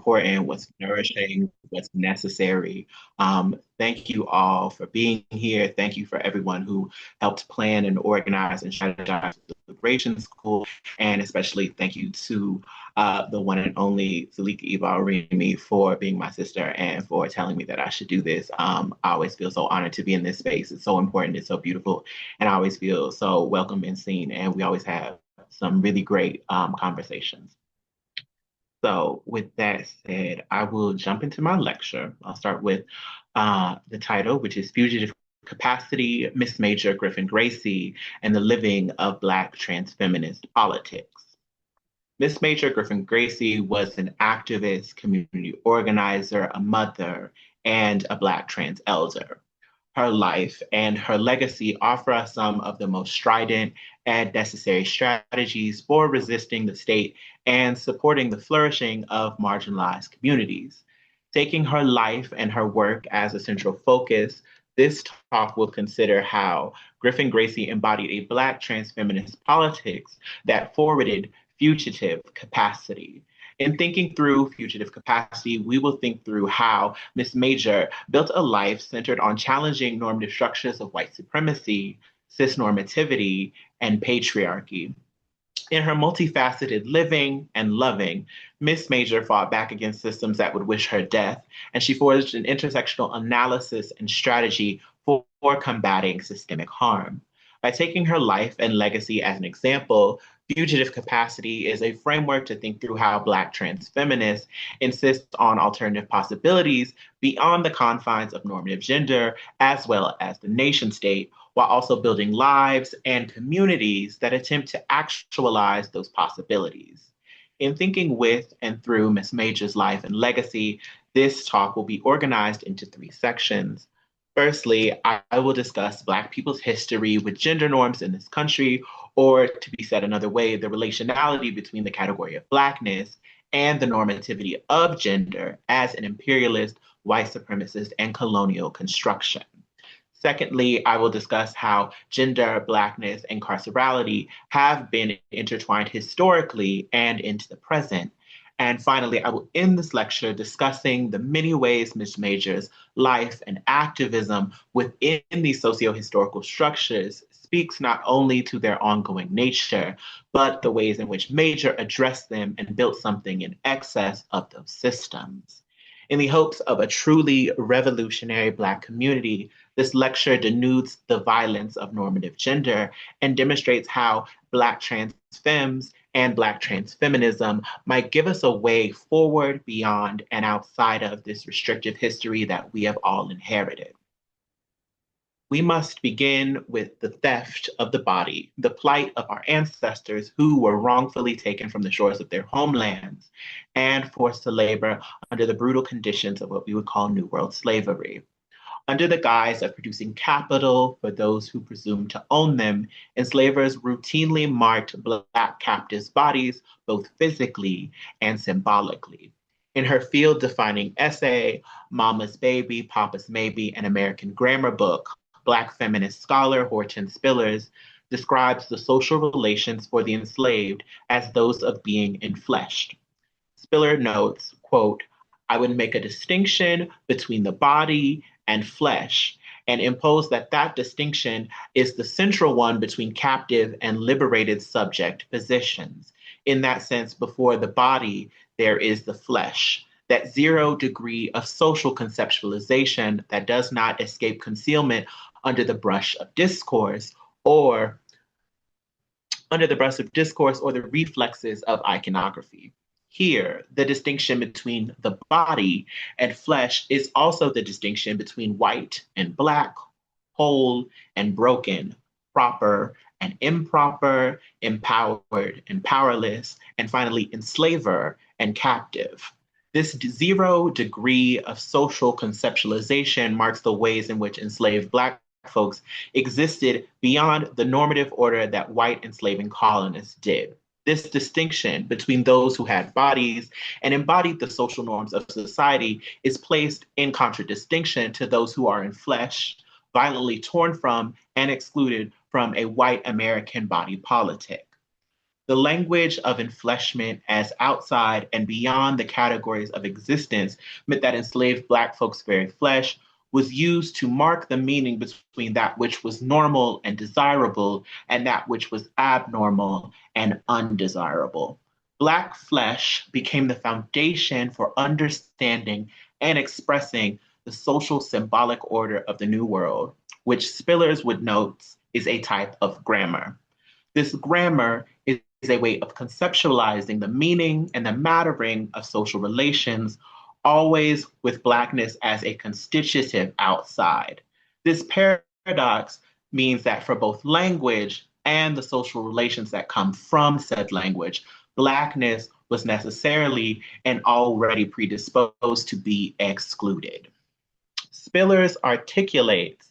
important, what's nourishing, what's necessary. Thank you all for being here. Thank you for everyone who helped plan and organize and strategize the Liberation School. And especially thank you to the one and only Zalika Eva Rimi for being my sister and for telling me that I should do this. I always feel so honored to be in this space. It's so important, it's so beautiful, and I always feel so welcome and seen. And we always have some really great conversations. So, with that said, I will jump into my lecture. I'll start with the title, which is Fugitive Capacity, Miss Major Griffin-Gracy, and the Living of Black Transfeminist Politics. Miss Major Griffin-Gracy was an activist, community organizer, a mother, and a Black trans elder. Her life and her legacy offer us some of the most strident and necessary strategies for resisting the state and supporting the flourishing of marginalized communities. Taking her life and her work as a central focus, this talk will consider how Griffin-Gracy embodied a Black transfeminist politics that forwarded fugitive capacity. In thinking through fugitive capacity, we will think through how Miss Major built a life centered on challenging normative structures of white supremacy, cisnormativity, and patriarchy. In her multifaceted living and loving, Miss Major fought back against systems that would wish her death, and she forged an intersectional analysis and strategy for combating systemic harm. By taking her life and legacy as an example, fugitive capacity is a framework to think through how Black trans feminists insist on alternative possibilities beyond the confines of normative gender, as well as the nation state, while also building lives and communities that attempt to actualize those possibilities. In thinking with and through Miss Major's life and legacy, this talk will be organized into three sections. Firstly, I will discuss Black people's history with gender norms in this country, or to be said another way, the relationality between the category of Blackness and the normativity of gender as an imperialist, white supremacist, and colonial construction. Secondly, I will discuss how gender, Blackness, and carcerality have been intertwined historically and into the present. And finally, I will end this lecture discussing the many ways Ms. Major's life and activism within these socio-historical structures speaks not only to their ongoing nature, but the ways in which Major addressed them and built something in excess of those systems. In the hopes of a truly revolutionary Black community, this lecture denudes the violence of normative gender and demonstrates how Black trans femmes and Black trans feminism might give us a way forward beyond and outside of this restrictive history that we have all inherited. We must begin with the theft of the body, the plight of our ancestors who were wrongfully taken from the shores of their homelands and forced to labor under the brutal conditions of what we would call New World slavery. Under the guise of producing capital for those who presumed to own them, enslavers routinely marked Black captives' bodies both physically and symbolically. In her field-defining essay, Mama's Baby, Papa's Maybe, an American Grammar book, Black feminist scholar Hortense Spillers describes the social relations for the enslaved as those of being enfleshed. Spiller notes, quote, I would make a distinction between the body and flesh and impose that that distinction is the central one between captive and liberated subject positions. In that sense, before the body, there is the flesh, that zero degree of social conceptualization that does not escape concealment under the brush of discourse or the reflexes of iconography. Here, the distinction between the body and flesh is also the distinction between white and Black, whole and broken, proper and improper, empowered and powerless, and finally, enslaver and captive. This zero degree of social conceptualization marks the ways in which enslaved Black folks existed beyond the normative order that white enslaving colonists did. This distinction between those who had bodies and embodied the social norms of society is placed in contradistinction to those who are in flesh, violently torn from and excluded from a white American body politic. The language of enfleshment as outside and beyond the categories of existence meant that enslaved Black folks' very flesh was used to mark the meaning between that which was normal and desirable and that which was abnormal and undesirable. Black flesh became the foundation for understanding and expressing the social symbolic order of the New World, which Spillers would note is a type of grammar. This grammar is a way of conceptualizing the meaning and the mattering of social relations, always with Blackness as a constitutive outside. This paradox means that for both language and the social relations that come from said language, Blackness was necessarily and already predisposed to be excluded. Spillers articulates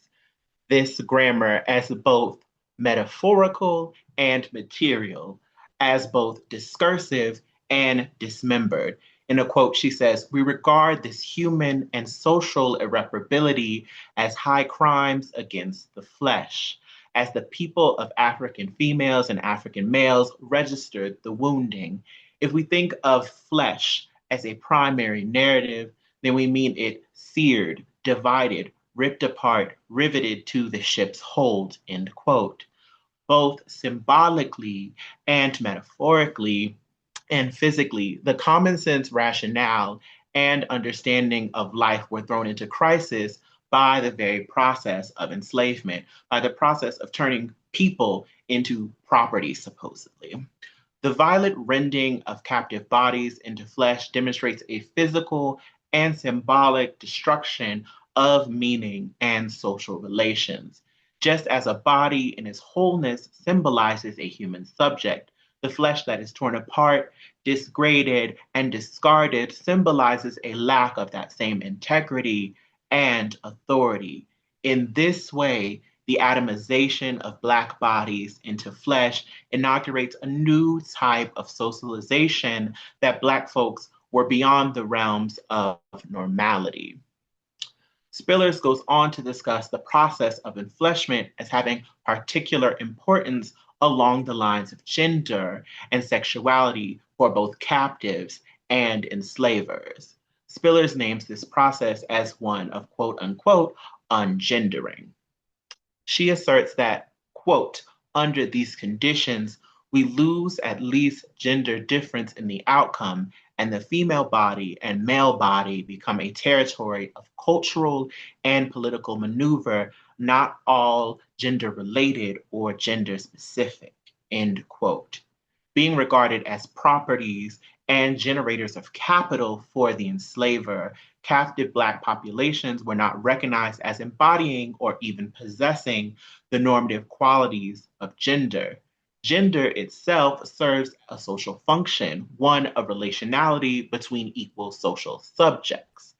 this grammar as both metaphorical and material, as both discursive and dismembered. In a quote, she says, "We regard this human and social irreparability as high crimes against the flesh. As the people of African females and African males registered the wounding. If we think of flesh as a primary narrative, then we mean it seared, divided, ripped apart, riveted to the ship's hold," end quote. Both symbolically and metaphorically and physically, the common sense rationale and understanding of life were thrown into crisis by the very process of enslavement, by the process of turning people into property, supposedly. The violent rending of captive bodies into flesh demonstrates a physical and symbolic destruction of meaning and social relations. Just as a body in its wholeness symbolizes a human subject, the flesh that is torn apart, disgraded, and discarded symbolizes a lack of that same integrity and authority. In this way, the atomization of Black bodies into flesh inaugurates a new type of socialization that Black folks were beyond the realms of normality. Spillers goes on to discuss the process of enfleshment as having particular importance along the lines of gender and sexuality for both captives and enslavers. Spillers names this process as one of quote unquote ungendering. She asserts that, quote, "under these conditions, we lose at least gender difference in the outcome, and the female body and male body become a territory of cultural and political maneuver, not all gender related or gender specific," end quote. Being regarded as properties and generators of capital for the enslaver, captive Black populations were not recognized as embodying or even possessing the normative qualities of gender. Gender itself serves a social function, one of relationality between equal social subjects.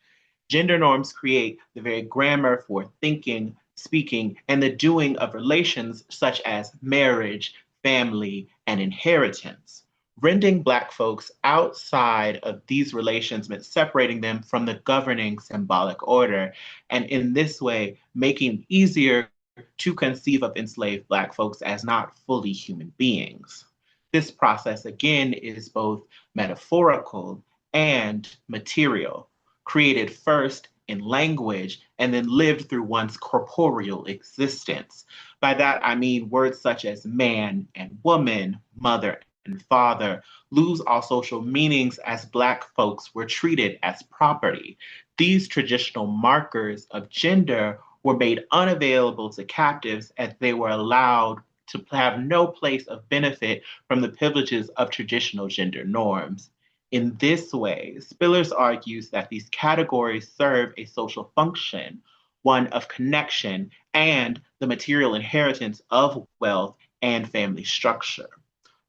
Gender norms create the very grammar for thinking, speaking, and the doing of relations such as marriage, family, and inheritance. Rending Black folks outside of these relations meant separating them from the governing symbolic order, and in this way, making it easier to conceive of enslaved Black folks as not fully human beings. This process, again, is both metaphorical and material, created first in language and then lived through one's corporeal existence. By that, I mean words such as man and woman, mother and father lose all social meanings as Black folks were treated as property. These traditional markers of gender were made unavailable to captives as they were allowed to have no place of benefit from the privileges of traditional gender norms. In this way, Spillers argues that these categories serve a social function, one of connection and the material inheritance of wealth and family structure.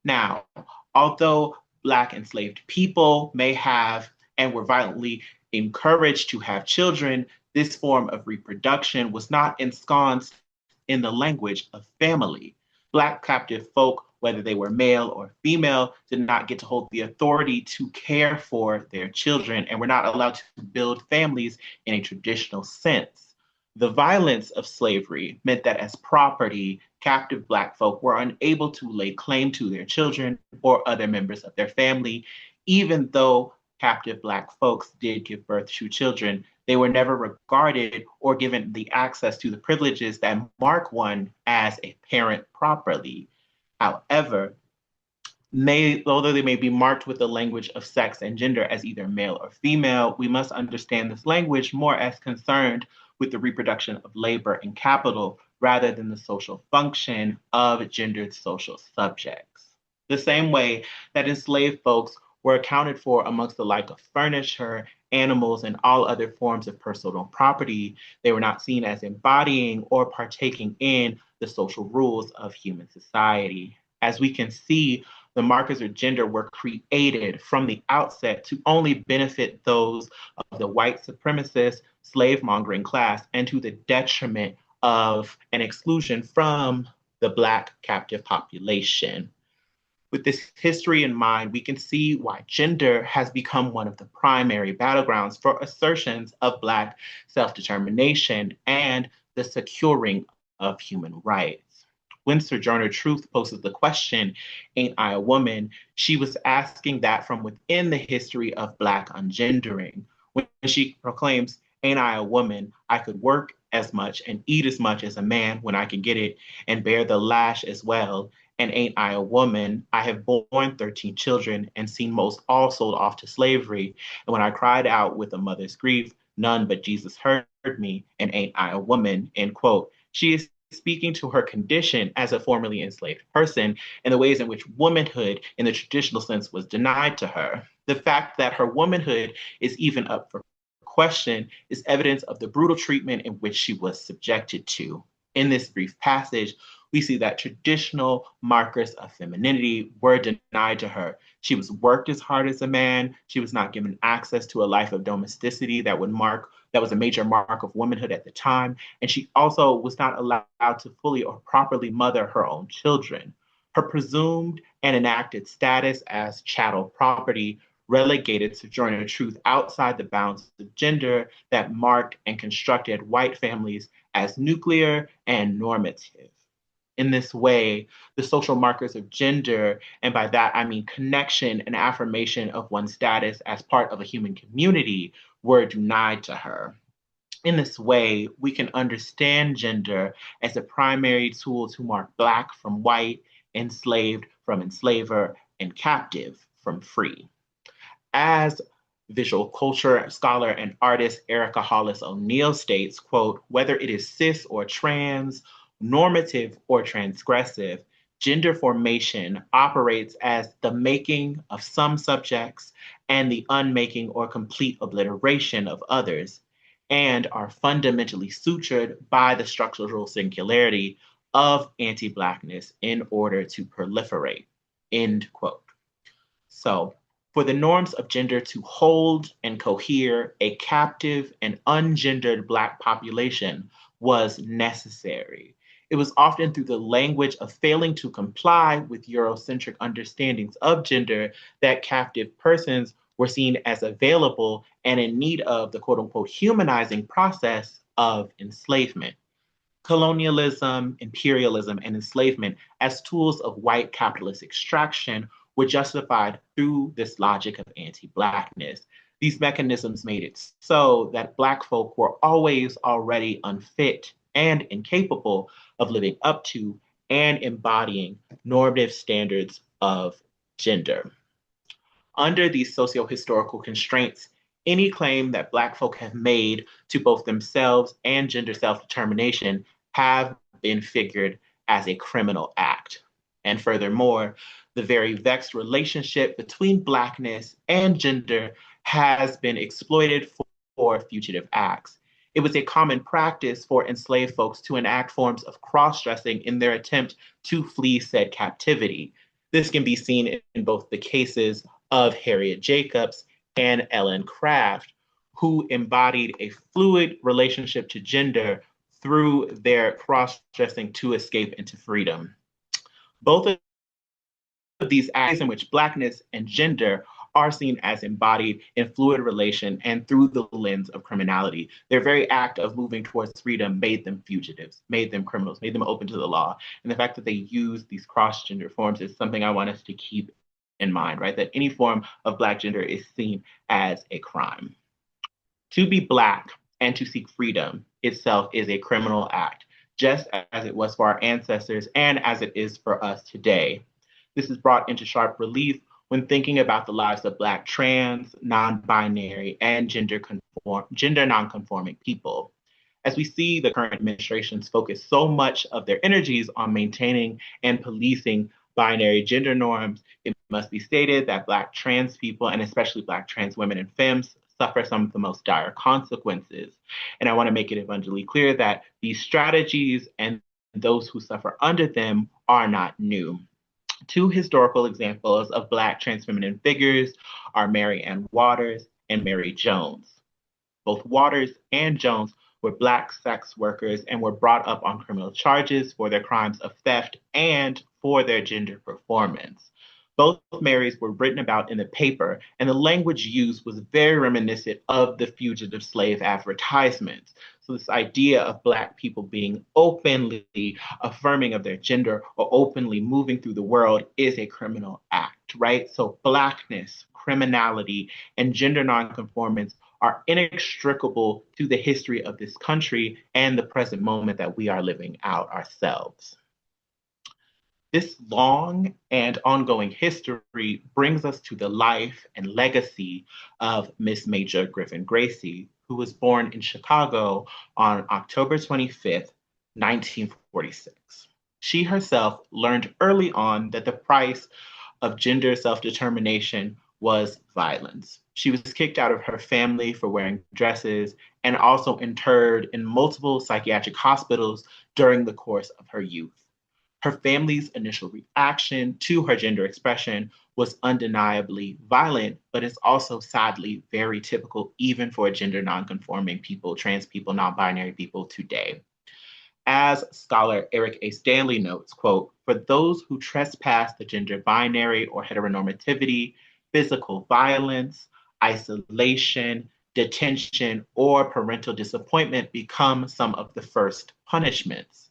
Now, although Black enslaved people may have and were violently encouraged to have children, this form of reproduction was not ensconced in the language of family. Black captive folk, whether they were male or female, did not get to hold the authority to care for their children and were not allowed to build families in a traditional sense. The violence of slavery meant that as property, captive Black folk were unable to lay claim to their children or other members of their family. Even though captive Black folks did give birth to children, they were never regarded or given the access to the privileges that mark one as a parent properly. However, although they may be marked with the language of sex and gender as either male or female, we must understand this language more as concerned with the reproduction of labor and capital rather than the social function of gendered social subjects. The same way that enslaved folks were accounted for amongst the like of furniture, animals, and all other forms of personal property, they were not seen as embodying or partaking in the social rules of human society. As we can see, the markers of gender were created from the outset to only benefit those of the white supremacist slave mongering class and to the detriment of an exclusion from the Black captive population. With this history in mind, we can see why gender has become one of the primary battlegrounds for assertions of Black self-determination and the securing of human rights. When Sojourner Truth poses the question, "Ain't I a woman?" she was asking that from within the history of Black ungendering. When she proclaims, "Ain't I a woman? I could work as much and eat as much as a man when I can get it and bear the lash as well. And ain't I a woman? I have borne 13 children and seen most all sold off to slavery. And when I cried out with a mother's grief, none but Jesus heard me. And ain't I a woman?" End quote. She is speaking to her condition as a formerly enslaved person and the ways in which womanhood in the traditional sense was denied to her. The fact that her womanhood is even up for question is evidence of the brutal treatment in which she was subjected to. In this brief passage, we see that traditional markers of femininity were denied to her. She was worked as hard as a man. She was not given access to a life of domesticity that was a major mark of womanhood at the time. And she also was not allowed to fully or properly mother her own children. Her presumed and enacted status as chattel property relegated Sojourner Truth outside the bounds of gender that marked and constructed white families as nuclear and normative. In this way, the social markers of gender, and by that I mean connection and affirmation of one's status as part of a human community, were denied to her. In this way, we can understand gender as a primary tool to mark Black from white, enslaved from enslaver, and captive from free. As visual culture scholar and artist Erica Hollis O'Neill states, quote, "Whether it is cis or trans, normative or transgressive, gender formation operates as the making of some subjects and the unmaking or complete obliteration of others, and are fundamentally sutured by the structural singularity of anti-Blackness in order to proliferate." End quote. So, for the norms of gender to hold and cohere a captive and ungendered Black population was necessary. It was often through the language of failing to comply with Eurocentric understandings of gender that captive persons were seen as available and in need of the quote unquote humanizing process of enslavement. Colonialism, imperialism, and enslavement as tools of white capitalist extraction were justified through this logic of anti-Blackness. These mechanisms made it so that Black folk were always already unfit and incapable of living up to and embodying normative standards of gender. Under these socio-historical constraints, any claim that Black folk have made to both themselves and gender self-determination have been figured as a criminal act. And furthermore, the very vexed relationship between Blackness and gender has been exploited for fugitive acts. It was a common practice for enslaved folks to enact forms of cross-dressing in their attempt to flee said captivity. This can be seen in both the cases of Harriet Jacobs and Ellen Craft, who embodied a fluid relationship to gender through their cross-dressing to escape into freedom. Both of these acts in which Blackness and gender are seen as embodied in fluid relation and through the lens of criminality. Their very act of moving towards freedom made them fugitives, made them criminals, made them open to the law. And the fact that they use these cross-gender forms is something I want us to keep in mind, right? That any form of Black gender is seen as a crime. To be Black and to seek freedom itself is a criminal act, just as it was for our ancestors and as it is for us today. This is brought into sharp relief when thinking about the lives of Black trans, non-binary, and gender non-conforming people. As we see the current administrations focus so much of their energies on maintaining and policing binary gender norms, it must be stated that Black trans people, and especially Black trans women and femmes, suffer some of the most dire consequences. And I want to make it abundantly clear that these strategies and those who suffer under them are not new. Two historical examples of Black trans feminine figures are Mary Ann Waters and Mary Jones. Both Waters and Jones were Black sex workers and were brought up on criminal charges for their crimes of theft and for their gender performance. Both Marys were written about in the paper, and the language used was very reminiscent of the fugitive slave advertisements. So this idea of Black people being openly affirming of their gender or openly moving through the world is a criminal act, right? So Blackness, criminality, and gender nonconformance are inextricable to the history of this country and the present moment that we are living out ourselves. This long and ongoing history brings us to the life and legacy of Miss Major Griffin-Gracy, who was born in Chicago on October 25th, 1946. She herself learned early on that the price of gender self-determination was violence. She was kicked out of her family for wearing dresses and also interred in multiple psychiatric hospitals during the course of her youth. Her family's initial reaction to her gender expression was undeniably violent, but it's also sadly very typical even for gender nonconforming people, trans people, non-binary people today. As scholar Eric A. Stanley notes, quote, for those who trespass the gender binary or heteronormativity, physical violence, isolation, detention, or parental disappointment become some of the first punishments.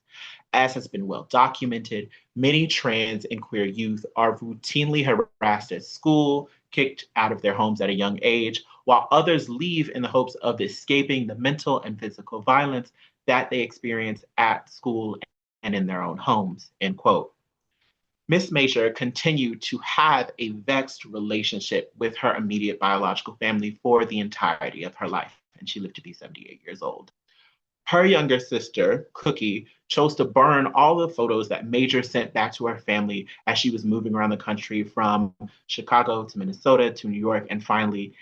As has been well documented, many trans and queer youth are routinely harassed at school, kicked out of their homes at a young age, while others leave in the hopes of escaping the mental and physical violence that they experience at school and in their own homes, end quote. Miss Major continued to have a vexed relationship with her immediate biological family for the entirety of her life, and she lived to be 78 years old. Her younger sister, Cookie, chose to burn all the photos that Major sent back to her family as she was moving around the country from Chicago to Minnesota to New York and finally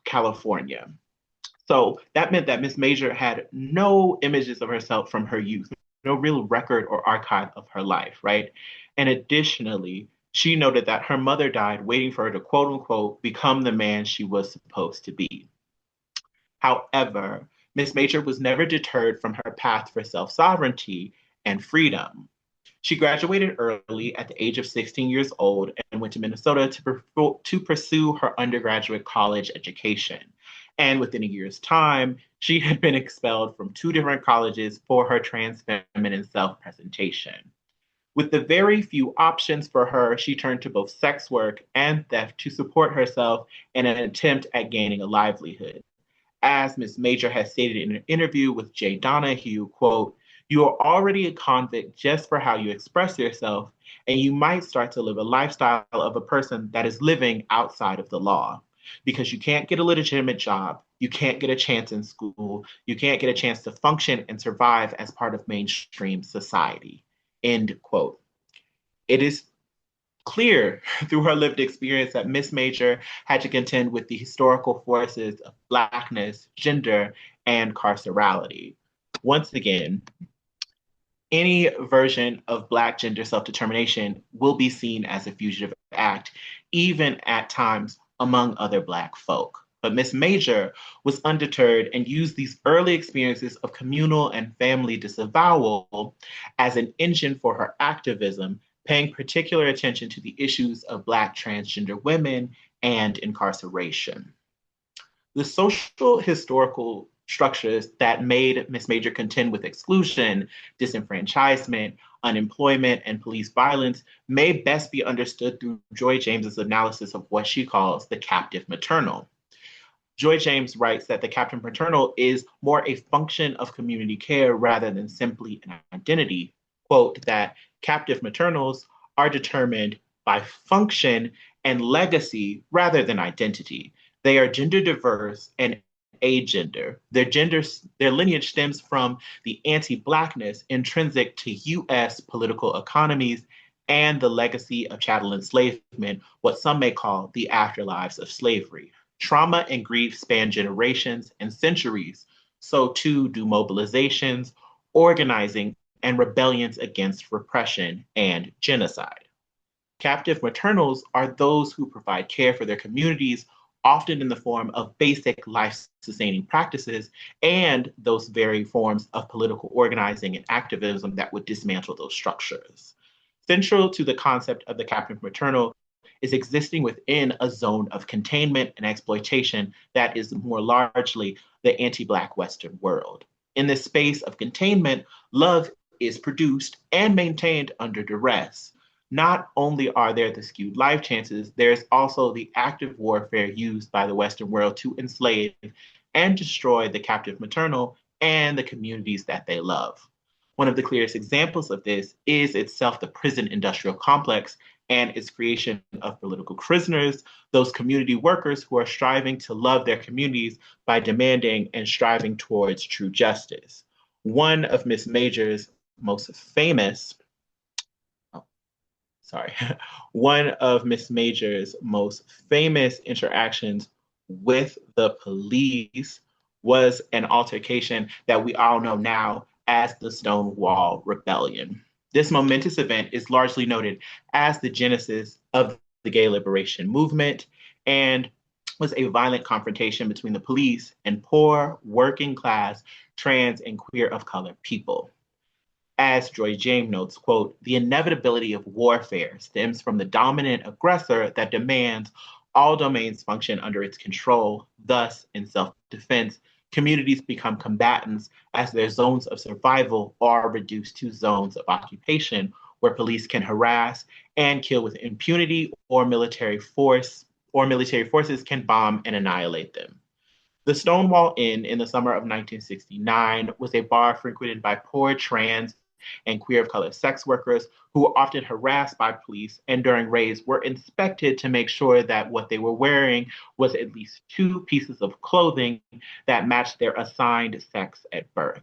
California. So that meant that Miss Major had no images of herself from her youth, no real record or archive of her life, right? And additionally, she noted that her mother died waiting for her to quote unquote become the man she was supposed to be. However, Miss Major was never deterred from her path for self-sovereignty and freedom. She graduated early at the age of 16 years old and went to Minnesota to pursue her undergraduate college education. And within a year's time, she had been expelled from 2 different colleges for her trans feminine self-presentation. With the very few options for her, she turned to both sex work and theft to support herself in an attempt at gaining a livelihood. As Ms. Major has stated in an interview with Jay Donahue, quote, you are already a convict just for how you express yourself, and you might start to live a lifestyle of a person that is living outside of the law. Because you can't get a legitimate job, you can't get a chance in school, you can't get a chance to function and survive as part of mainstream society, end quote. It is clear through her lived experience that Miss Major had to contend with the historical forces of Blackness, gender, and carcerality. Once again, any version of Black gender self-determination will be seen as a fugitive act, even at times among other Black folk. But Miss Major was undeterred and used these early experiences of communal and family disavowal as an engine for her activism, paying particular attention to the issues of Black transgender women and incarceration. The social historical structures that made Miss Major contend with exclusion, disenfranchisement, unemployment, and police violence may best be understood through Joy James's analysis of what she calls the captive maternal. Joy James writes that the captive maternal is more a function of community care rather than simply an identity. Quote, that captive maternals are determined by function and legacy rather than identity. They are gender diverse and agender. Their lineage stems from the anti-Blackness intrinsic to US political economies and the legacy of chattel enslavement, what some may call the afterlives of slavery. Trauma and grief span generations and centuries. So too do mobilizations, organizing, and rebellions against repression and genocide. Captive maternals are those who provide care for their communities, often in the form of basic life sustaining practices and those very forms of political organizing and activism that would dismantle those structures. Central to the concept of the captive maternal is existing within a zone of containment and exploitation that is more largely the anti-Black Western world. In this space of containment, love is produced and maintained under duress. Not only are there the skewed life chances, there's also the active warfare used by the Western world to enslave and destroy the captive maternal and the communities that they love. One of the clearest examples of this is itself the prison industrial complex and its creation of political prisoners, those community workers who are striving to love their communities by demanding and striving towards true justice. One of Miss Major's most famous sorry, one of Miss Major's most famous interactions with the police was an altercation that we all know now as the Stonewall Rebellion. This momentous event is largely noted as the genesis of the gay liberation movement and was a violent confrontation between the police and poor, working class, trans, and queer of color people. As Joy James notes, quote, the inevitability of warfare stems from the dominant aggressor that demands all domains function under its control. Thus, in self-defense, communities become combatants as their zones of survival are reduced to zones of occupation where police can harass and kill with impunity or military forces can bomb and annihilate them. The Stonewall Inn in the summer of 1969 was a bar frequented by poor trans and queer of color sex workers who were often harassed by police and during raids were inspected to make sure that what they were wearing was at least two pieces of clothing that matched their assigned sex at birth.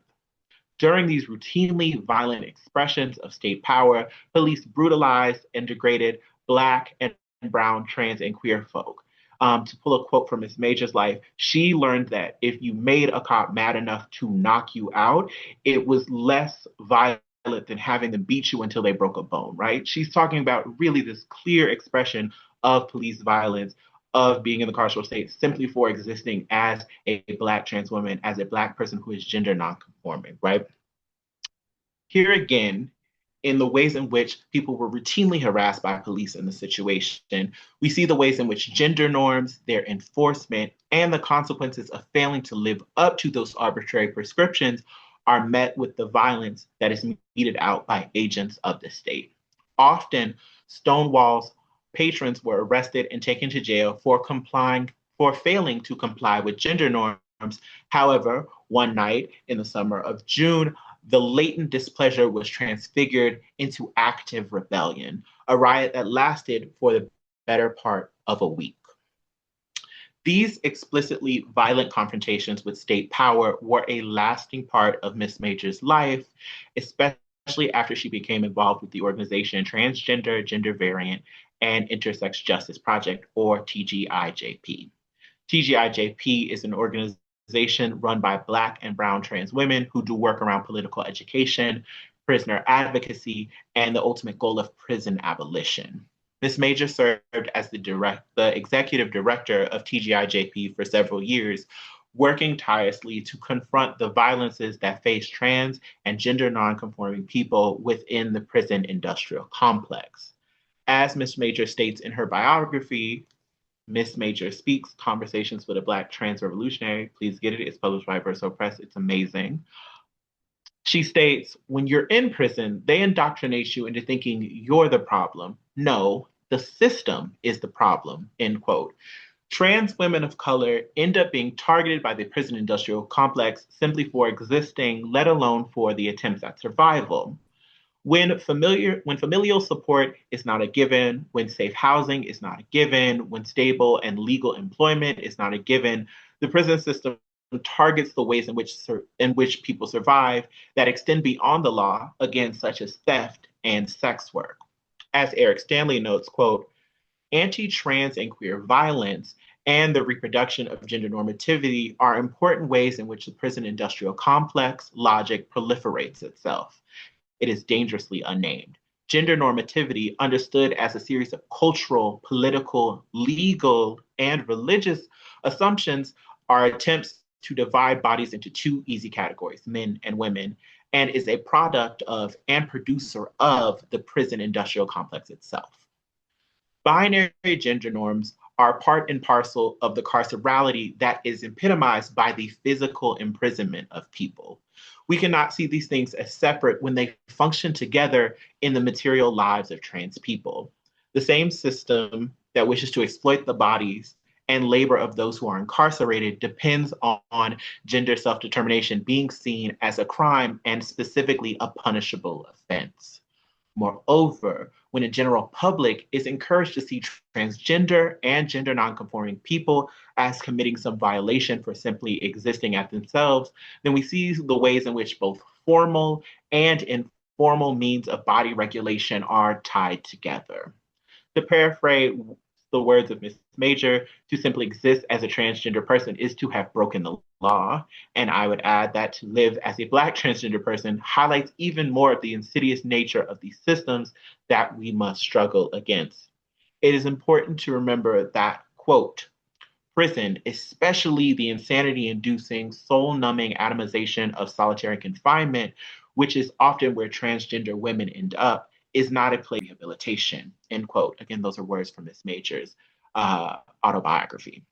During these routinely violent expressions of state power, police brutalized and degraded Black and brown, trans, and queer folk. To pull a quote from Miss Major's life, she learned that if you made a cop mad enough to knock you out, it was less violent than having them beat you until they broke a bone, right? She's talking about really this clear expression of police violence, of being in the carceral state simply for existing as a Black trans woman, as a Black person who is gender nonconforming, right? Here again, in the ways in which people were routinely harassed by police in the situation, we see the ways in which gender norms, their enforcement, and the consequences of failing to live up to those arbitrary prescriptions are met with the violence that is meted out by agents of the state. Often, Stonewall's patrons were arrested and taken to jail for failing to comply with gender norms. However, one night in the summer of June, the latent displeasure was transfigured into active rebellion, a riot that lasted for the better part of a week. These explicitly violent confrontations with state power were a lasting part of Miss Major's life, especially after she became involved with the organization Transgender, Gender Variant, and Intersex Justice Project, or TGIJP. TGIJP is an organization run by Black and brown trans women who do work around political education, prisoner advocacy, and the ultimate goal of prison abolition. Ms. Major served as the executive director of TGIJP for several years, working tirelessly to confront the violences that face trans and gender nonconforming people within the prison industrial complex. As Ms. Major states in her biography, Miss Major Speaks, Conversations with a Black Trans Revolutionary. Please get it. It's published by Verso Press. It's amazing. She states, when you're in prison, they indoctrinate you into thinking you're the problem. No, the system is the problem, end quote. Trans women of color end up being targeted by the prison industrial complex simply for existing, let alone for the attempts at survival. When familial support is not a given, when safe housing is not a given, when stable and legal employment is not a given, the prison system targets the ways in which people survive that extend beyond the law, again, such as theft and sex work. As Eric Stanley notes, quote, anti-trans and queer violence and the reproduction of gender normativity are important ways in which the prison industrial complex logic proliferates itself. It is dangerously unnamed. Gender normativity, understood as a series of cultural, political, legal, and religious assumptions, are attempts to divide bodies into two easy categories, men and women, and is a product of and producer of the prison industrial complex itself. Binary gender norms are part and parcel of the carcerality that is epitomized by the physical imprisonment of people. We cannot see these things as separate when they function together in the material lives of trans people. The same system that wishes to exploit the bodies and labor of those who are incarcerated depends on gender self-determination being seen as a crime and specifically a punishable offense. Moreover, when a general public is encouraged to see transgender and gender nonconforming people as committing some violation for simply existing as themselves, then we see the ways in which both formal and informal means of body regulation are tied together. To paraphrase the words of Ms. Major, to simply exist as a transgender person is to have broken the law. And I would add that to live as a Black transgender person highlights even more of the insidious nature of these systems that we must struggle against. It is important to remember that, quote, prison, especially the insanity-inducing, soul-numbing atomization of solitary confinement, which is often where transgender women end up, is not a place of rehabilitation, end quote. Again, those are words from Miss Major's autobiography.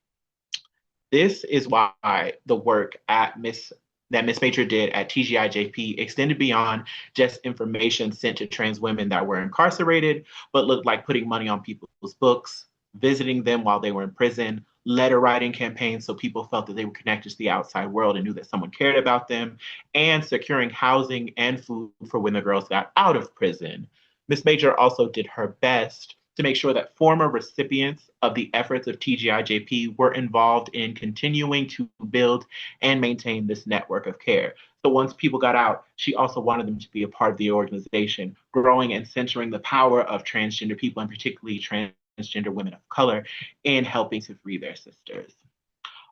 This is why the work that Miss Major did at TGIJP extended beyond just information sent to trans women that were incarcerated, but looked like putting money on people's books, visiting them while they were in prison, letter writing campaigns so people felt that they were connected to the outside world and knew that someone cared about them, and securing housing and food for when the girls got out of prison. Ms. Major also did her best to make sure that former recipients of the efforts of TGIJP were involved in continuing to build and maintain this network of care. So once people got out, she also wanted them to be a part of the organization, growing and centering the power of transgender people, and particularly transgender women of color, in helping to free their sisters.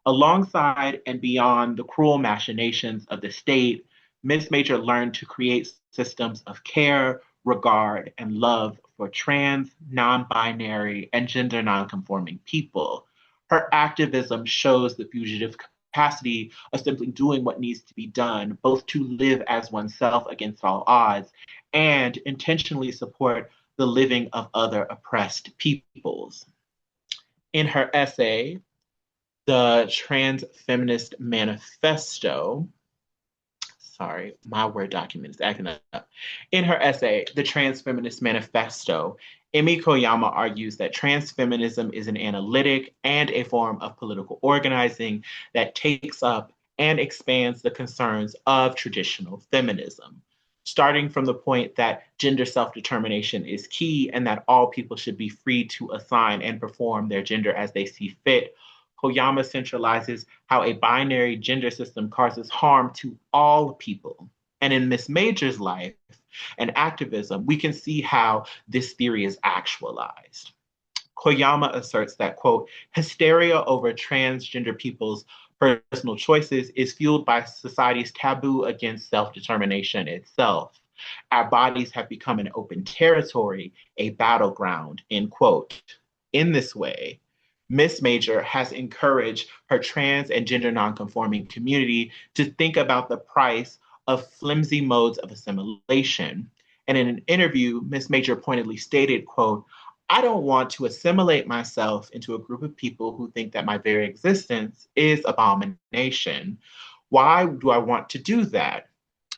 Alongside and beyond the cruel machinations of the state, Ms. Major learned to create systems of care, regard, and love for trans, non-binary, and gender non-conforming people. Her activism shows the fugitive capacity of simply doing what needs to be done, both to live as oneself against all odds and intentionally support the living of other oppressed peoples. In her essay, The Transfeminist Manifesto, sorry, my Word document is acting up. In her essay, The Transfeminist Manifesto, Emi Koyama argues that transfeminism is an analytic and a form of political organizing that takes up and expands the concerns of traditional feminism, starting from the point that gender self-determination is key and that all people should be free to assign and perform their gender as they see fit. Koyama centralizes how a binary gender system causes harm to all people. And in Miss Major's life and activism, we can see how this theory is actualized. Koyama asserts that, quote, hysteria over transgender people's personal choices is fueled by society's taboo against self-determination itself. Our bodies have become an open territory, a battleground, end quote. In this way, Miss Major has encouraged her trans and gender nonconforming community to think about the price of flimsy modes of assimilation. And in an interview, Miss Major pointedly stated, quote, I don't want to assimilate myself into a group of people who think that my very existence is abomination. Why do I want to do that?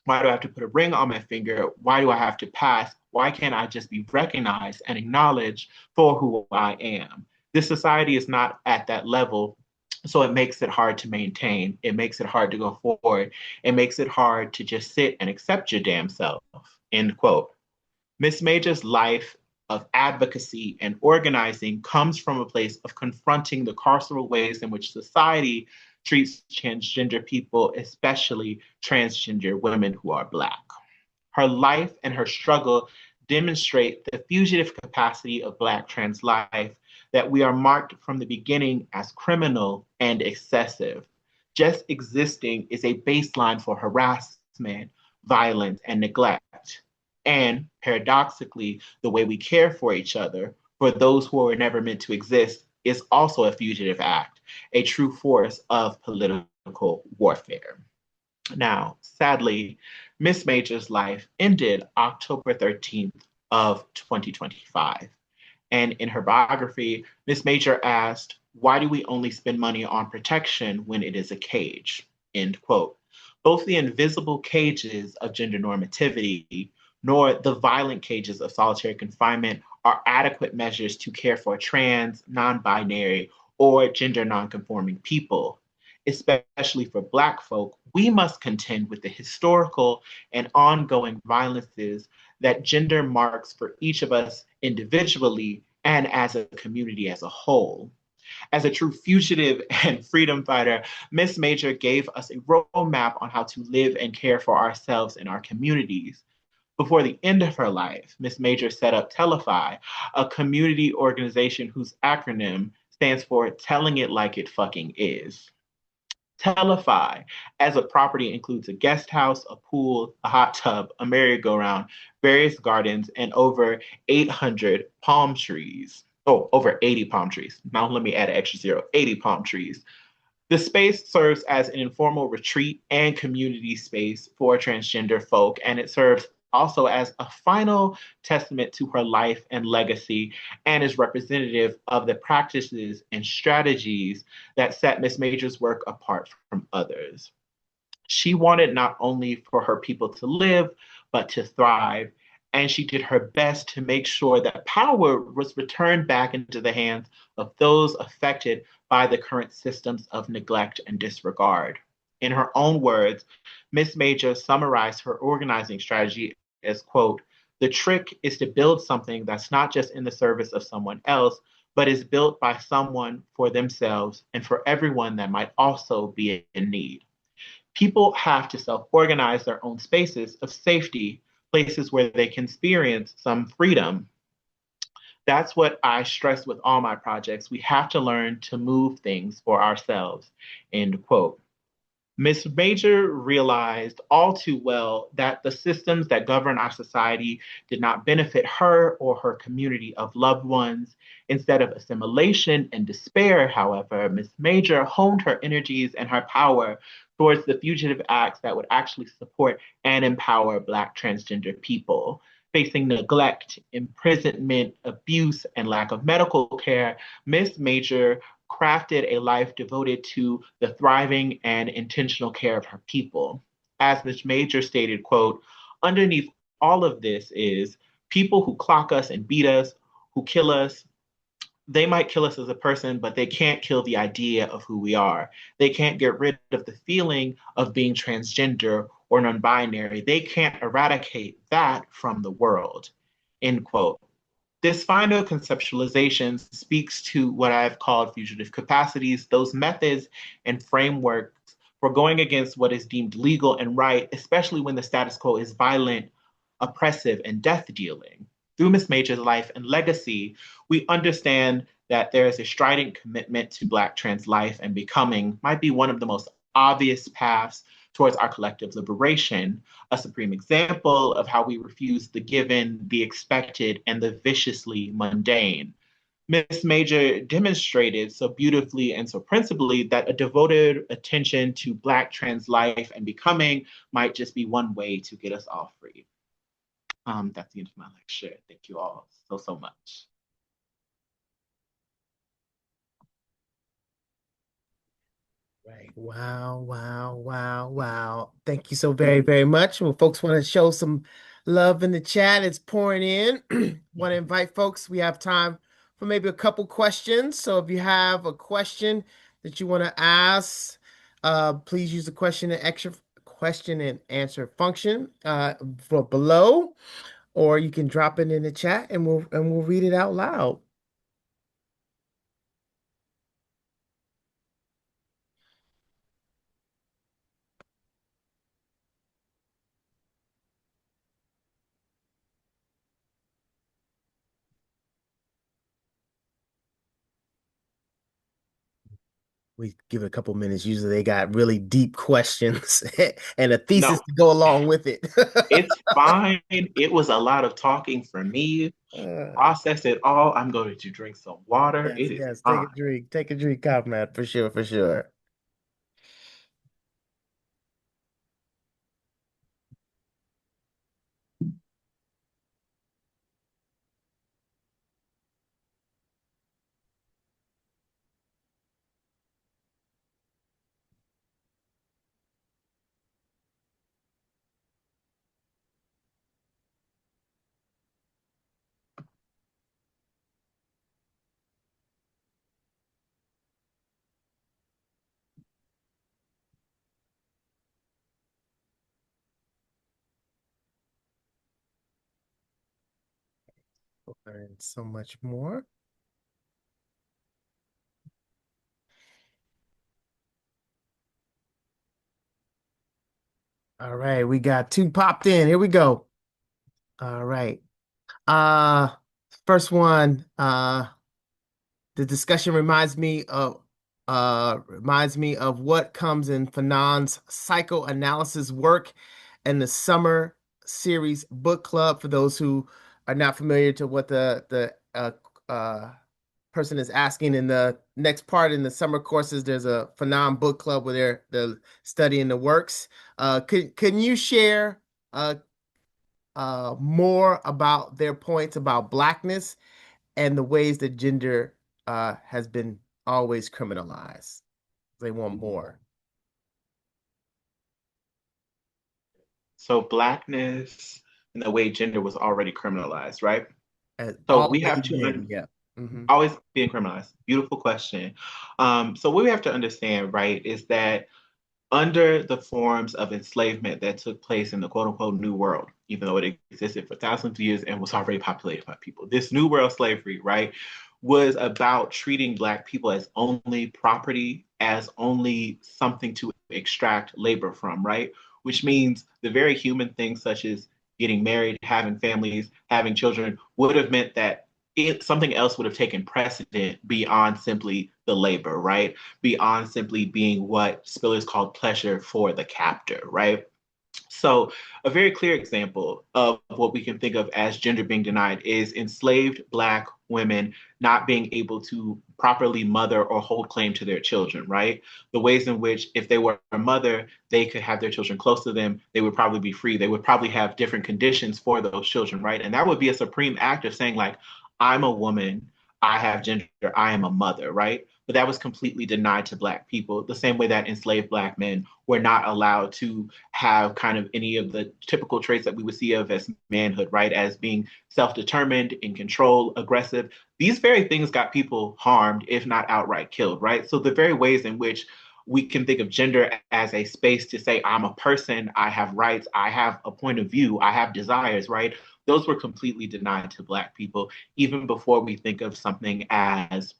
Why do I have to put a ring on my finger? Why do I have to pass? Why can't I just be recognized and acknowledged for who I am? This society is not at that level, so it makes it hard to maintain. It makes it hard to go forward. It makes it hard to just sit and accept your damn self. End quote. Miss Major's life of advocacy and organizing comes from a place of confronting the carceral ways in which society treats transgender people, especially transgender women who are Black. Her life and her struggle demonstrate the fugitive capacity of Black trans life, that we are marked from the beginning as criminal and excessive. Just existing is a baseline for harassment, violence, and neglect. And paradoxically, the way we care for each other, for those who were never meant to exist, is also a fugitive act, a true force of political warfare. Now, sadly, Miss Major's life ended October 13th of 2025. And in her biography, Miss Major asked, "Why do we only spend money on protection when it is a cage?" End quote. Both the invisible cages of gender normativity nor the violent cages of solitary confinement are adequate measures to care for trans, non-binary, or gender non-conforming people. Especially for Black folk, we must contend with the historical and ongoing violences that gender marks for each of us individually and as a community as a whole. As a true fugitive and freedom fighter, Miss Major gave us a roadmap on how to live and care for ourselves and our communities. Before the end of her life, Miss Major set up Telefy, a community organization whose acronym stands for Telling It Like It Fucking Is. Telefy as a property includes a guest house, a pool, a hot tub, a merry-go-round, various gardens, and over 800 palm trees. Oh, over 80 palm trees. Now let me add an extra zero, 80 palm trees. The space serves as an informal retreat and community space for transgender folk, and it serves also as a final testament to her life and legacy, and is representative of the practices and strategies that set Miss Major's work apart from others. She wanted not only for her people to live, but to thrive. And she did her best to make sure that power was returned back into the hands of those affected by the current systems of neglect and disregard. In her own words, Miss Major summarized her organizing strategy as, quote, "The trick is to build something that's not just in the service of someone else, but is built by someone for themselves and for everyone that might also be in need. People have to self-organize their own spaces of safety, places where they can experience some freedom. That's what I stress with all my projects. We have to learn to move things for ourselves." End quote. Miss Major realized all too well that the systems that govern our society did not benefit her or her community of loved ones. Instead of assimilation and despair, however, Miss Major honed her energies and her power towards the fugitive acts that would actually support and empower Black transgender people. Facing neglect, imprisonment, abuse, and lack of medical care, Miss Major crafted a life devoted to the thriving and intentional care of her people. As Ms. Major stated, quote, "Underneath all of this is people who clock us and beat us, who kill us. They might kill us as a person, but they can't kill the idea of who we are. They can't get rid of the feeling of being transgender or non-binary. They can't eradicate that from the world." End quote. This final conceptualization speaks to what I've called fugitive capacities, those methods and frameworks for going against what is deemed legal and right, especially when the status quo is violent, oppressive, and death dealing. Through Miss Major's life and legacy, we understand that there is a strident commitment to Black trans life, and becoming might be one of the most obvious paths towards our collective liberation, a supreme example of how we refuse the given, the expected, and the viciously mundane. Miss Major demonstrated so beautifully and so principally that a devoted attention to Black trans life and becoming might just be one way to get us all free. That's the end of my lecture. Thank you all so much. Right. Wow, wow, wow, wow. Thank you so very, very much. Well, folks want to show some love in the chat. It's pouring in. Want to invite folks. We have time for maybe a couple questions. So if you have a question that you want to ask, please use the question and answer function for below, or you can drop it in the chat and we'll read it out loud. We give it a couple minutes. Usually they got really deep questions and a thesis No, to go along with it. it's fine. It was a lot of talking for me. Uh, Process it all. I'm going to drink some water. yes, It is yes. Take a fine. drink. Take a drink, comrade, for sure, for sure. Learn so much more. All right, we got two popped in. Here we go. All right. Uh, First one. The discussion reminds me of what comes in Fanon's psychoanalysis work and the summer series book club. For those who are not familiar to what the person is asking in the next part in the summer courses, there's a Fanon book club where they're studying the works. Can you share uh, more about their points about blackness and the ways that gender has been always criminalized? They want more. So blackness and the way gender was already criminalized, right? Has So we always have to been, yeah. Hmm. always being criminalized. Beautiful question. So what we have to understand, right, is that under the forms of enslavement that took place in the quote unquote New World, even though it existed for thousands of years and was already populated by people. This New World slavery, right, was about treating Black people as only property, as only something to extract labor from, right? Which means the very human things such as getting married, having families, having children would have meant that something else would have taken precedent beyond simply the labor, right? Beyond simply being what Spillers called pleasure for the captor, right? So, a very clear example of what we can think of as gender being denied is enslaved Black women not being able to properly mother or hold claim to their children, right? The ways in which, if they were a mother, they could have their children close to them, they would probably be free. They would probably have different conditions for those children, right? And that would be a supreme act of saying, like, I'm a woman, I have gender, I am a mother, right? But that was completely denied to Black people, the same way that enslaved Black men were not allowed to have kind of any of the typical traits that we would see of as manhood, right? As being self-determined, in control, aggressive. These very things got people harmed, if not outright killed, right? So the very ways in which we can think of gender as a space to say, I'm a person, I have rights, I have a point of view, I have desires, right? Those were completely denied to Black people, even before we think of something as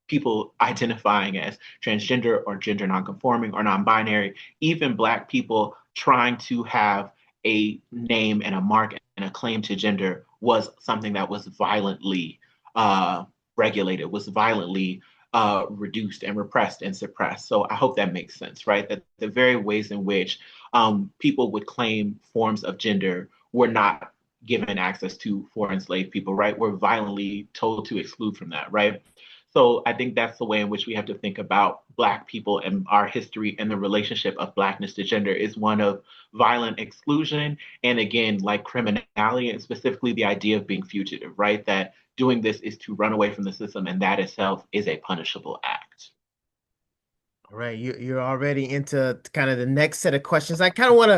people identifying as transgender or gender nonconforming or non-binary, even Black people trying to have a name and a mark and a claim to gender was something that was violently uh, regulated, was violently reduced and repressed and suppressed. So I hope that makes sense, right? That the very ways in which people would claim forms of gender were not given access to for enslaved people, right? Were violently told to exclude from that, right? So I think that's the way in which we have to think about Black people and our history and the relationship of Blackness to gender is one of violent exclusion and again, like criminality and specifically the idea of being fugitive, right? That doing this is to run away from the system and that itself is a punishable act. All right, you're already into kind of the next set of questions. I kind of want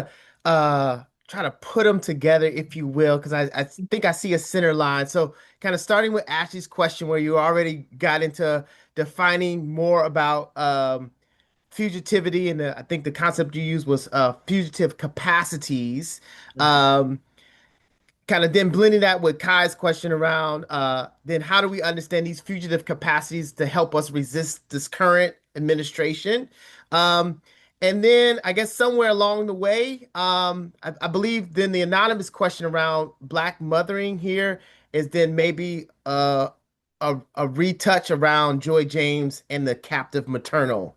to try to put them together, if you will, because I think I see a center line. So kind of starting with Ashley's question, where you already got into defining more about fugitivity, and I think the concept you used was fugitive capacities. Mhm. Um, Kind of then blending that with Kai's question around then how do we understand these fugitive capacities to help us resist this current administration? Um, and then I guess somewhere along the way, I believe then the anonymous question around Black mothering here is then maybe a retouch around Joy James and the captive maternal.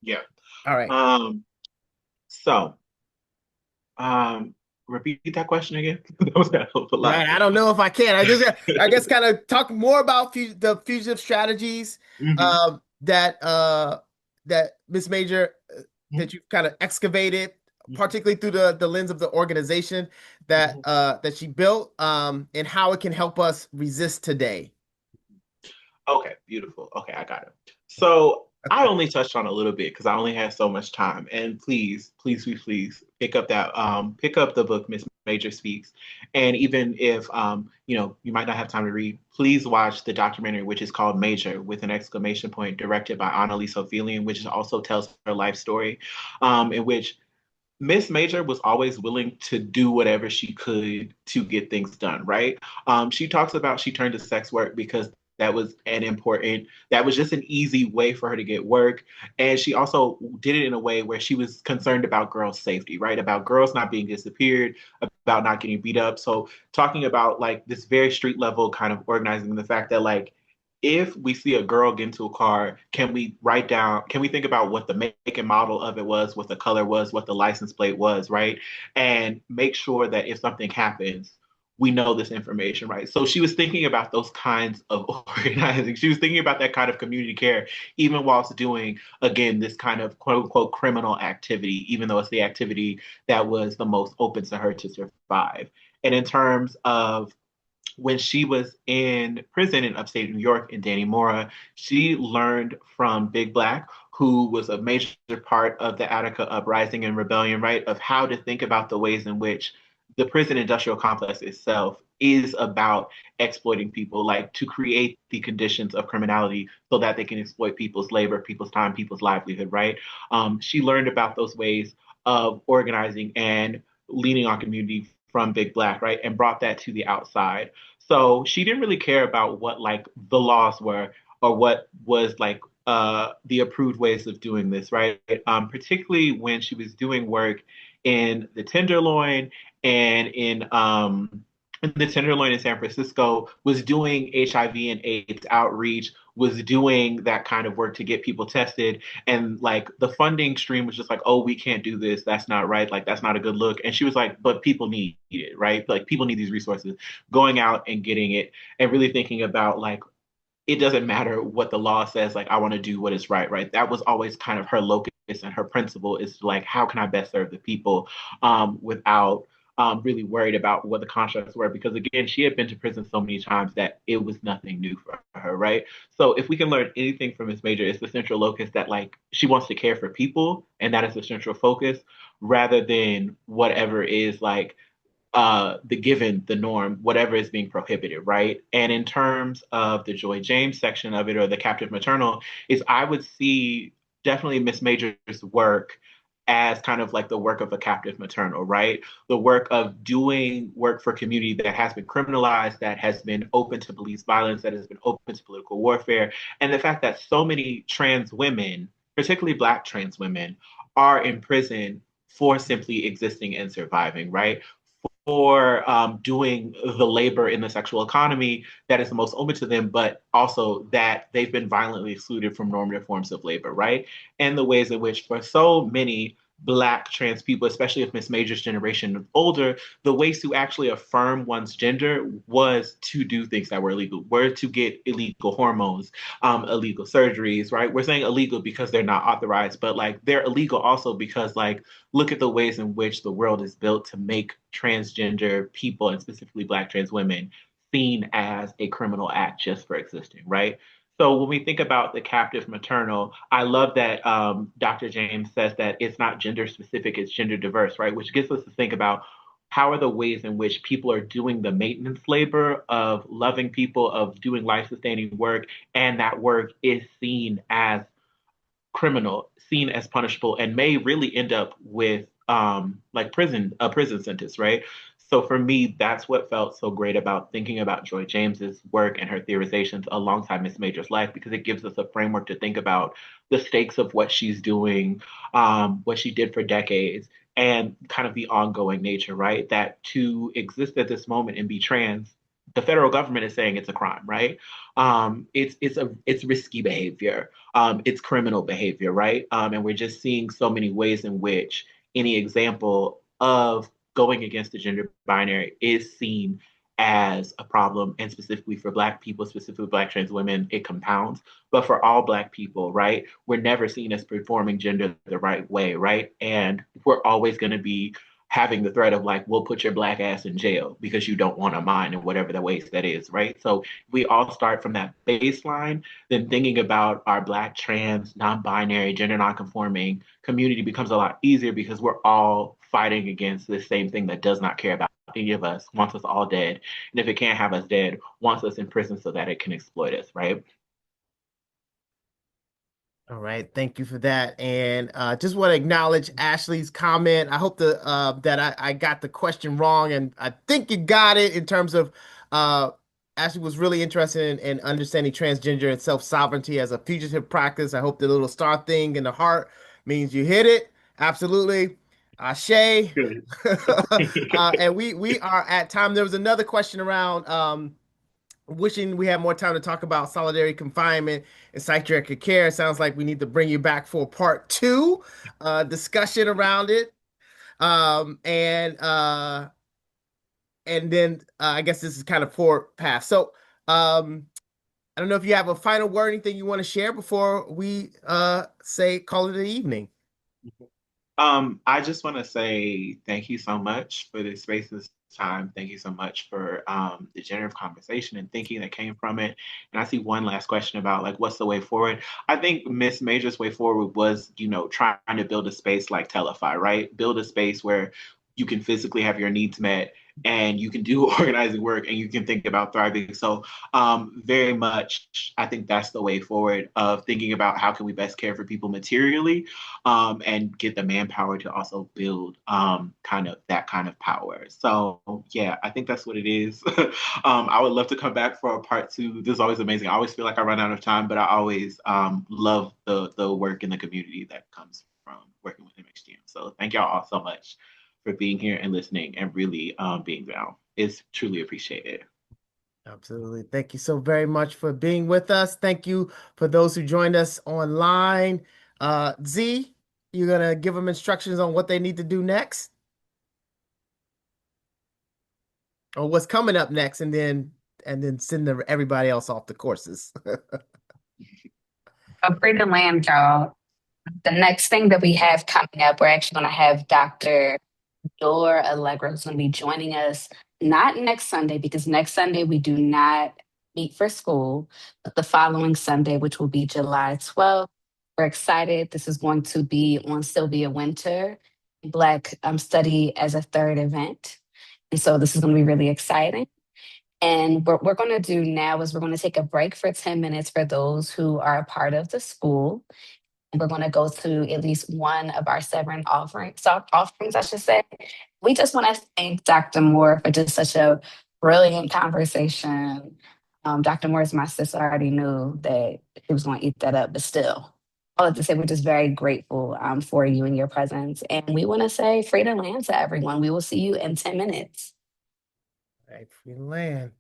Yeah. All right. Um, so um, repeat that question again. That was a Right. lot. I don't know if I can. I guess, kind of talk more about the fugitive strategies Hmm. that that Miss Major Hmm. that you've kind of excavated, Hmm. particularly through the lens of the organization that she built, and how it can help us resist today. Okay, beautiful. Okay, I got it. So I only touched on a little bit because I only had so much time. And please, please, please, please pick up the book Miss Major Speaks. And even if you might not have time to read, please watch the documentary, which is called Major with an exclamation point, directed by Annalise Ophelian, which also tells her life story, in which Miss Major was always willing to do whatever she could to get things done, right? She talks about she turned to sex work because that was just an easy way for her to get work. And she also did it in a way where she was concerned about girls' safety, right? About girls not being disappeared, about not getting beat up. So talking about like this very street level kind of organizing the fact that like if we see a girl get into a car, can we think about what the make and model of it was, what the color was, what the license plate was, right? And make sure that if something happens, we know this information, right? So she was thinking about those kinds of organizing. She was thinking about that kind of community care, even whilst doing, again, this kind of quote unquote criminal activity, even though it's the activity that was the most open to her to survive. And in terms of when she was in prison in upstate New York in Danny Mora, she learned from Big Black, who was a major part of the Attica uprising and rebellion, right? Of how to think about the ways in which the prison industrial complex itself is about exploiting people, like to create the conditions of criminality so that they can exploit people's labor, people's time, people's livelihood, right? She learned about those ways of organizing and leaning on community from Big Black, right? And brought that to the outside. So she didn't really care about what like the laws were or what was like the approved ways of doing this, right? Particularly when she was doing work in the Tenderloin and in the Tenderloin in San Francisco, was doing HIV and AIDS outreach, was doing that kind of work to get people tested. And like the funding stream was just like, oh, we can't do this. That's not right. Like, that's not a good look. And she was like, but people need it, right? Like, people need these resources, going out and getting it and really thinking about like, it doesn't matter what the law says, like I want to do what is right, right? That was always kind of her locus and her principle is like, how can I best serve the people without really worried about what the constructs were? Because again, she had been to prison so many times that it was nothing new for her, right? So if we can learn anything from Miss Major, it's the central locus that like she wants to care for people, and that is the central focus, rather than whatever is like the given, the norm, whatever is being prohibited, right? And in terms of the Joy James section of it or the captive maternal, is I would see definitely Miss Major's work as kind of like the work of a captive maternal, right? The work of doing work for community that has been criminalized, that has been open to police violence, that has been open to political warfare, and the fact that so many trans women, particularly Black trans women, are in prison for simply existing and surviving, right? For doing the labor in the sexual economy that is the most open to them, but also that they've been violently excluded from normative forms of labor, right? And the ways in which, for so many Black trans people, especially of Miss Major's generation and older, the ways to actually affirm one's gender was to do things that were illegal, were to get illegal hormones, illegal surgeries, right? We're saying illegal because they're not authorized, but like they're illegal also because like look at the ways in which the world is built to make transgender people and specifically Black trans women seen as a criminal act just for existing, right? So when we think about the captive maternal, I love that Dr. James says that it's not gender specific, it's gender diverse, right? Which gets us to think about how are the ways in which people are doing the maintenance labor of loving people, of doing life sustaining work, and that work is seen as criminal, seen as punishable, and may really end up with like a prison sentence, right? So for me, that's what felt so great about thinking about Joy James's work and her theorizations alongside Miss Major's life, because it gives us a framework to think about the stakes of what she's doing, what she did for decades, and kind of the ongoing nature, right? That to exist at this moment and be trans, the federal government is saying it's a crime, right? It's risky behavior, it's criminal behavior, right? And we're just seeing so many ways in which any example of going against the gender binary is seen as a problem, and specifically for Black people, specifically Black trans women, it compounds. But for all Black people, right, we're never seen as performing gender the right way, right? And we're always going to be having the threat of like, we'll put your Black ass in jail because you don't want to mind in whatever the ways that is, right? So we all start from that baseline, then thinking about our Black, trans, non-binary, gender non-conforming community becomes a lot easier because we're all fighting against the same thing that does not care about any of us, wants us all dead, and if it can't have us dead, wants us in prison so that it can exploit us, right? All right, thank you for that. And just want to acknowledge Ashley's comment. I hope that I got the question wrong, and I think you got it in terms of Ashley was really interested in understanding transgender and self-sovereignty as a fugitive practice. I hope the little star thing in the heart means you hit it. Absolutely. Shay. Good. And we are at time. There was another question around wishing we had more time to talk about solidarity confinement and psychiatric care. It sounds like we need to bring you back for part two discussion around it. Um, and uh, and then I guess this is kind of forward path. So I don't know if you have a final word, anything you want to share before we say call it an evening. I just want to say thank you so much for this space this time. Thank you so much for the generative conversation and thinking that came from it. And I see one last question about like what's the way forward. I think Miss Major's way forward was, trying to build a space like Telefy, right? Build a space where you can physically have your needs met and you can do organizing work and you can think about thriving. So very much, I think that's the way forward of thinking about how can we best care for people materially, and get the manpower to also build kind of that kind of power. So yeah, I think that's what it is. I would love to come back for a part two. This is always amazing. I always feel like I run out of time, but I always love the work in the community that comes from working with MXGM. So thank y'all all so much for being here and listening and really being down. It's truly appreciated. Absolutely. Thank you so very much for being with us. Thank you for those who joined us online. Z, you're gonna give them instructions on what they need to do next or what's coming up next, and then send everybody else off the courses. Free to land, y'all. The next thing that we have coming up, we're actually going to have Dr. Dor Allegra who's going to be joining us not next Sunday, because next Sunday we do not meet for school, but the following Sunday, which will be July 12th. We're excited. This is going to be on Sylvia Winter, Black Study as a Third event. And so this is going to be really exciting. And what we're going to do now is we're going to take a break for 10 minutes for those who are a part of the school. And we're going to go to at least one of our seven offerings, I should say. We just want to thank Dr. Moore for just such a brilliant conversation. Dr. Moore is my sister. I already knew that he was going to eat that up, but still, I like to say we're just very grateful for you and your presence. And we want to say free to land to everyone. We will see you in 10 minutes. Right, free land.